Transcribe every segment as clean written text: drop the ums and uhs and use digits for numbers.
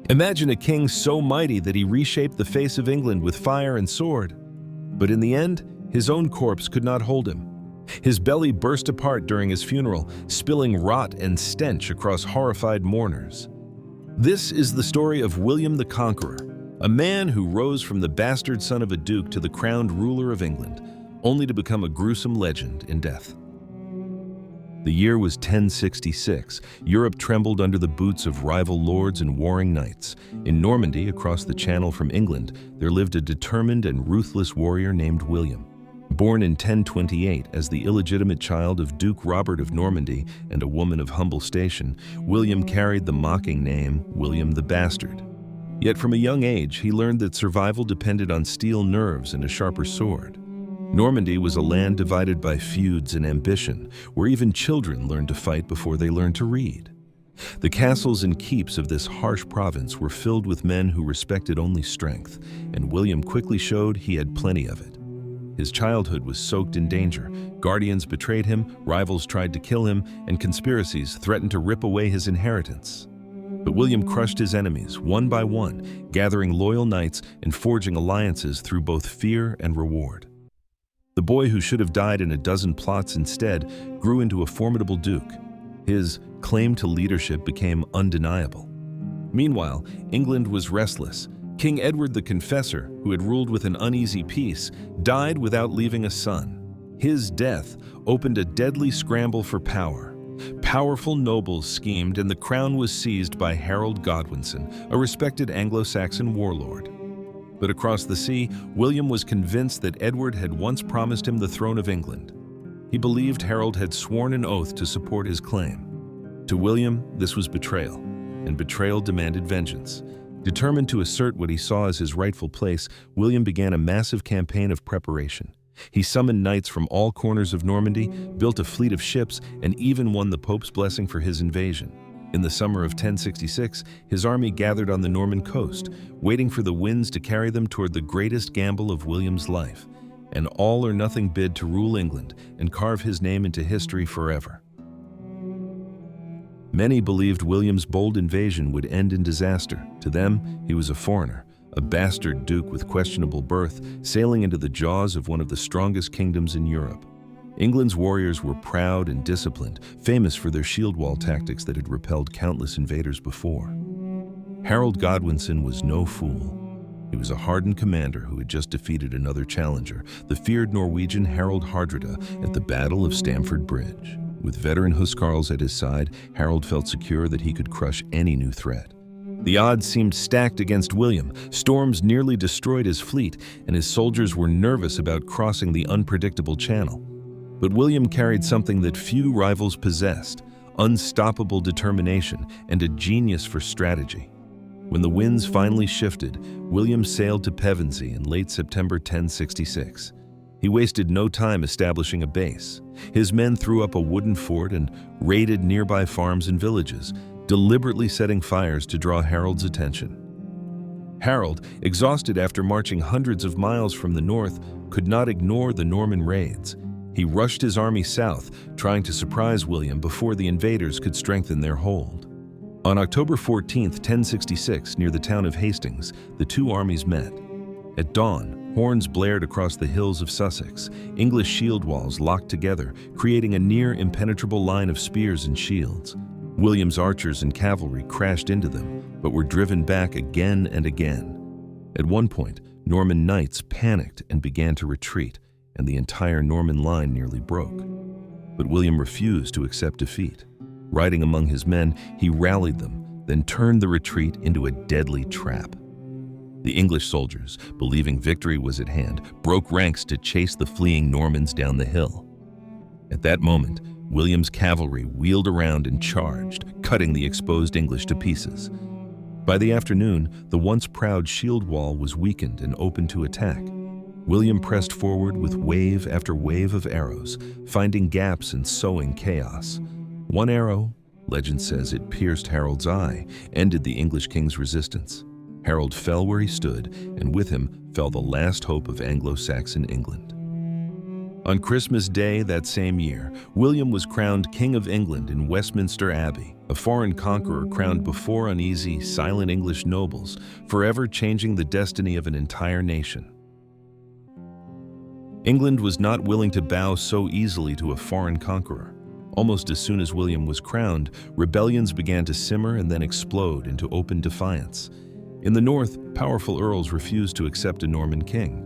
Imagine a king so mighty that he reshaped the face of England with fire and sword. But in the end, his own corpse could not hold him. His belly burst apart during his funeral, spilling rot and stench across horrified mourners. This is the story of William the Conqueror, a man who rose from the bastard son of a duke to the crowned ruler of England, only to become a gruesome legend in death. The year was 1066. Europe trembled under the boots of rival lords and warring knights. In Normandy, across the Channel from England, there lived a determined and ruthless warrior named William. Born in 1028 as the illegitimate child of Duke Robert of Normandy and a woman of humble station, William carried the mocking name William the Bastard. Yet from a young age, he learned that survival depended on steel nerves and a sharper sword. Normandy was a land divided by feuds and ambition, where even children learned to fight before they learned to read. The castles and keeps of this harsh province were filled with men who respected only strength, and William quickly showed he had plenty of it. His childhood was soaked in danger. Guardians betrayed him, rivals tried to kill him, and conspiracies threatened to rip away his inheritance. But William crushed his enemies one by one, gathering loyal knights and forging alliances through both fear and reward. The boy who should have died in a dozen plots instead grew into a formidable duke. His claim to leadership became undeniable. Meanwhile, England was restless. King Edward the Confessor, who had ruled with an uneasy peace, died without leaving a son. His death opened a deadly scramble for power. Powerful nobles schemed, and the crown was seized by Harold Godwinson, a respected Anglo-Saxon warlord. But across the sea, William was convinced that Edward had once promised him the throne of England. He believed Harold had sworn an oath to support his claim. To William, this was betrayal, and betrayal demanded vengeance. Determined to assert what he saw as his rightful place, William began a massive campaign of preparation. He summoned knights from all corners of Normandy, built a fleet of ships, and even won the Pope's blessing for his invasion. In the summer of 1066, his army gathered on the Norman coast, waiting for the winds to carry them toward the greatest gamble of William's life, an all-or-nothing bid to rule England and carve his name into history forever. Many believed William's bold invasion would end in disaster. To them, he was a foreigner, a bastard duke with questionable birth, sailing into the jaws of one of the strongest kingdoms in Europe. England's warriors were proud and disciplined, famous for their shield wall tactics that had repelled countless invaders before. Harold Godwinson was no fool. He was a hardened commander who had just defeated another challenger, the feared Norwegian Harald Hardrada, at the Battle of Stamford Bridge. With veteran huscarls at his side, Harold felt secure that he could crush any new threat. The odds seemed stacked against William. Storms nearly destroyed his fleet, and his soldiers were nervous about crossing the unpredictable channel. But William carried something that few rivals possessed: unstoppable determination and a genius for strategy. When the winds finally shifted, William sailed to Pevensey in late September 1066. He wasted no time establishing a base. His men threw up a wooden fort and raided nearby farms and villages, deliberately setting fires to draw Harold's attention. Harold, exhausted after marching hundreds of miles from the north, could not ignore the Norman raids. He rushed his army south, trying to surprise William before the invaders could strengthen their hold. On October 14, 1066, near the town of Hastings, the two armies met. At dawn, horns blared across the hills of Sussex. English shield walls locked together, creating a near-impenetrable line of spears and shields. William's archers and cavalry crashed into them, but were driven back again and again. At one point, Norman knights panicked and began to retreat, and the entire Norman line nearly broke. But William refused to accept defeat. Riding among his men, he rallied them, then turned the retreat into a deadly trap. The English soldiers, believing victory was at hand, broke ranks to chase the fleeing Normans down the hill. At that moment, William's cavalry wheeled around and charged, cutting the exposed English to pieces. By the afternoon, the once proud shield wall was weakened and open to attack. William pressed forward with wave after wave of arrows, finding gaps and sowing chaos. One arrow, legend says it pierced Harold's eye, ended the English king's resistance. Harold fell where he stood, and with him fell the last hope of Anglo-Saxon England. On Christmas Day that same year, William was crowned King of England in Westminster Abbey, a foreign conqueror crowned before uneasy, silent English nobles, forever changing the destiny of an entire nation. England was not willing to bow so easily to a foreign conqueror. Almost as soon as William was crowned, rebellions began to simmer and then explode into open defiance. In the north, powerful earls refused to accept a Norman king.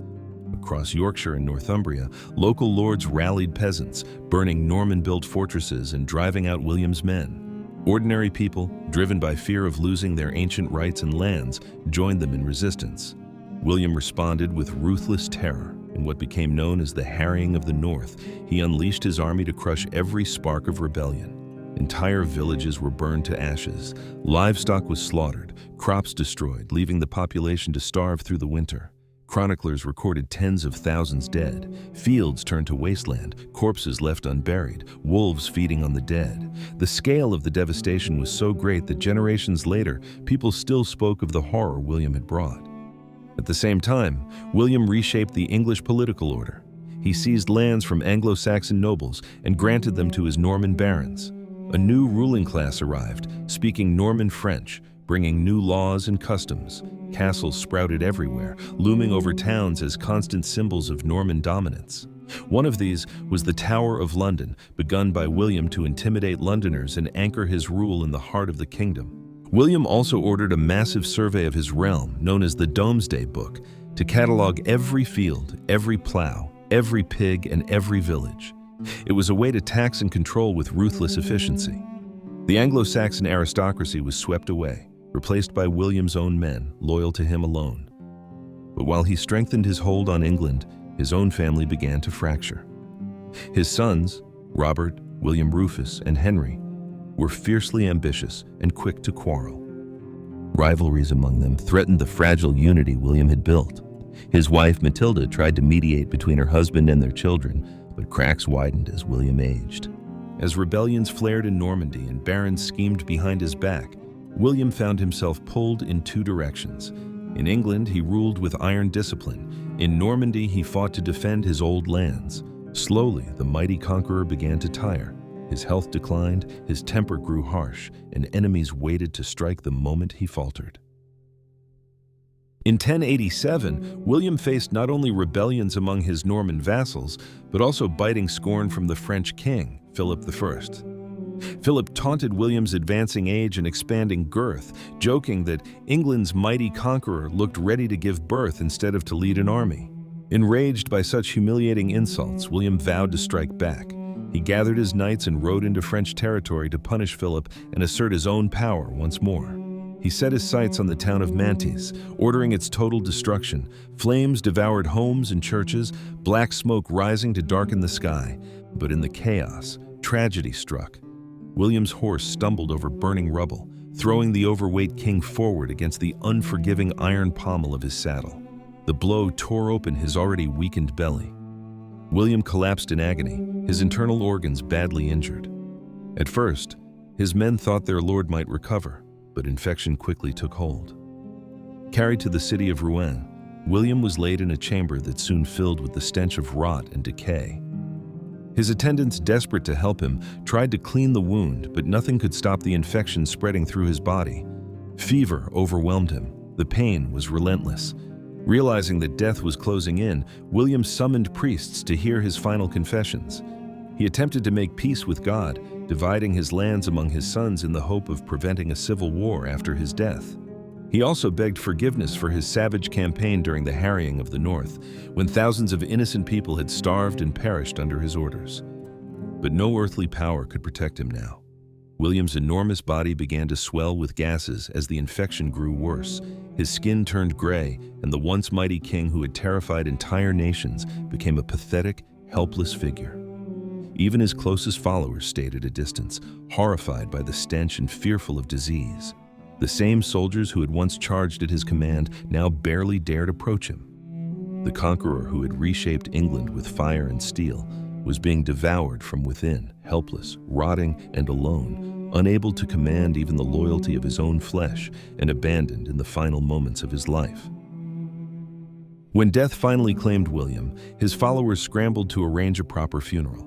Across Yorkshire and Northumbria, local lords rallied peasants, burning Norman-built fortresses and driving out William's men. Ordinary people, driven by fear of losing their ancient rights and lands, joined them in resistance. William responded with ruthless terror. In what became known as the Harrying of the North, he unleashed his army to crush every spark of rebellion. Entire villages were burned to ashes, livestock was slaughtered, crops destroyed, leaving the population to starve through the winter. Chroniclers recorded tens of thousands dead, fields turned to wasteland, corpses left unburied, wolves feeding on the dead. The scale of the devastation was so great that generations later, people still spoke of the horror William had brought. At the same time, William reshaped the English political order. He seized lands from Anglo-Saxon nobles and granted them to his Norman barons. A new ruling class arrived, speaking Norman French, bringing new laws and customs. Castles sprouted everywhere, looming over towns as constant symbols of Norman dominance. One of these was the Tower of London, begun by William to intimidate Londoners and anchor his rule in the heart of the kingdom. William also ordered a massive survey of his realm, known as the Domesday Book, to catalog every field, every plow, every pig, and every village. It was a way to tax and control with ruthless efficiency. The Anglo-Saxon aristocracy was swept away, replaced by William's own men, loyal to him alone. But while he strengthened his hold on England, his own family began to fracture. His sons, Robert, William Rufus, and Henry, were fiercely ambitious and quick to quarrel. Rivalries among them threatened the fragile unity William had built. His wife, Matilda, tried to mediate between her husband and their children, but cracks widened as William aged. As rebellions flared in Normandy and barons schemed behind his back, William found himself pulled in two directions. In England, he ruled with iron discipline. In Normandy, he fought to defend his old lands. Slowly, the mighty conqueror began to tire. His health declined, his temper grew harsh, and enemies waited to strike the moment he faltered. In 1087, William faced not only rebellions among his Norman vassals, but also biting scorn from the French king, Philip I. Philip taunted William's advancing age and expanding girth, joking that England's mighty conqueror looked ready to give birth instead of to lead an army. Enraged by such humiliating insults, William vowed to strike back. He gathered his knights and rode into French territory to punish Philip and assert his own power once more. He set his sights on the town of Mantes, ordering its total destruction. Flames devoured homes and churches, black smoke rising to darken the sky. But in the chaos, tragedy struck. William's horse stumbled over burning rubble, throwing the overweight king forward against the unforgiving iron pommel of his saddle. The blow tore open his already weakened belly. William collapsed in agony, his internal organs badly injured. At first, his men thought their lord might recover, but infection quickly took hold. Carried to the city of Rouen, William was laid in a chamber that soon filled with the stench of rot and decay. His attendants, desperate to help him, tried to clean the wound, but nothing could stop the infection spreading through his body. Fever overwhelmed him. The pain was relentless. Realizing that death was closing in, William summoned priests to hear his final confessions. He attempted to make peace with God, dividing his lands among his sons in the hope of preventing a civil war after his death. He also begged forgiveness for his savage campaign during the harrying of the North, when thousands of innocent people had starved and perished under his orders. But no earthly power could protect him now. William's enormous body began to swell with gases as the infection grew worse. His skin turned gray, and the once mighty king who had terrified entire nations became a pathetic, helpless figure. Even his closest followers stayed at a distance, horrified by the stench and fearful of disease. The same soldiers who had once charged at his command now barely dared approach him. The conqueror who had reshaped England with fire and steel was being devoured from within, helpless, rotting, and alone, unable to command even the loyalty of his own flesh, and abandoned in the final moments of his life. When death finally claimed William, his followers scrambled to arrange a proper funeral.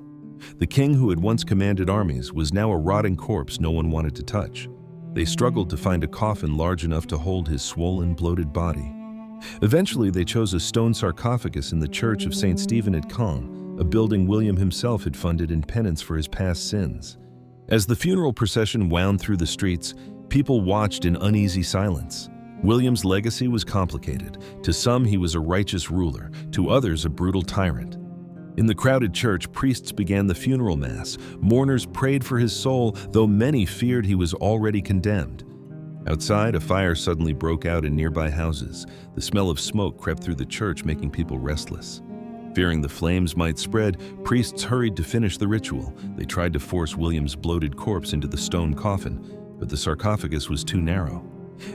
The king who had once commanded armies was now a rotting corpse no one wanted to touch. They struggled to find a coffin large enough to hold his swollen, bloated body. Eventually, they chose a stone sarcophagus in the Church of St. Stephen at Caen, a building William himself had funded in penance for his past sins. As the funeral procession wound through the streets, people watched in uneasy silence. William's legacy was complicated. To some, he was a righteous ruler, to others, a brutal tyrant. In the crowded church, priests began the funeral mass. Mourners prayed for his soul, though many feared he was already condemned. Outside, a fire suddenly broke out in nearby houses. The smell of smoke crept through the church, making people restless. Fearing the flames might spread, priests hurried to finish the ritual. They tried to force William's bloated corpse into the stone coffin, but the sarcophagus was too narrow.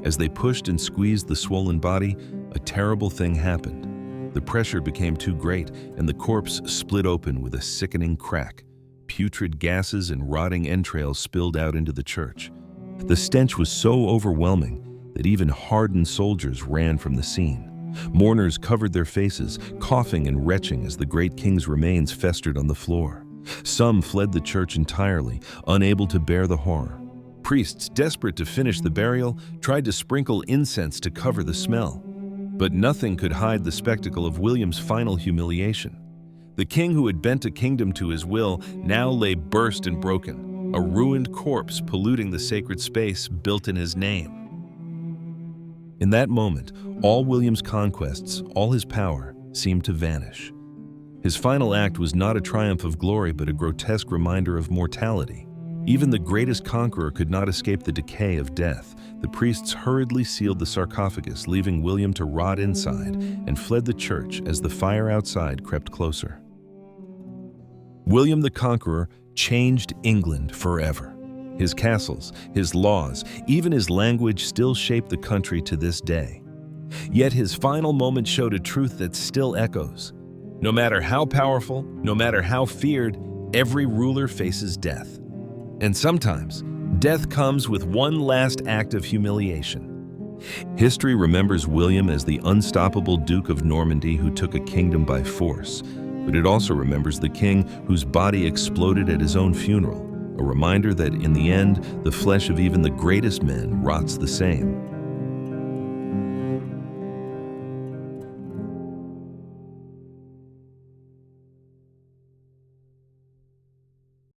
As they pushed and squeezed the swollen body, a terrible thing happened. The pressure became too great, and the corpse split open with a sickening crack. Putrid gases and rotting entrails spilled out into the church. The stench was so overwhelming that even hardened soldiers ran from the scene. Mourners covered their faces, coughing and retching as the great king's remains festered on the floor. Some fled the church entirely, unable to bear the horror. Priests, desperate to finish the burial, tried to sprinkle incense to cover the smell. But nothing could hide the spectacle of William's final humiliation. The king who had bent a kingdom to his will now lay burst and broken, a ruined corpse polluting the sacred space built in his name. In that moment, all William's conquests, all his power, seemed to vanish. His final act was not a triumph of glory, but a grotesque reminder of mortality. Even the greatest conqueror could not escape the decay of death. The priests hurriedly sealed the sarcophagus, leaving William to rot inside, and fled the church as the fire outside crept closer. William the Conqueror changed England forever. His castles, his laws, even his language still shape the country to this day. Yet his final moment showed a truth that still echoes. No matter how powerful, no matter how feared, every ruler faces death. And sometimes, death comes with one last act of humiliation. History remembers William as the unstoppable Duke of Normandy who took a kingdom by force, but it also remembers the king whose body exploded at his own funeral, a reminder that in the end, the flesh of even the greatest men rots the same.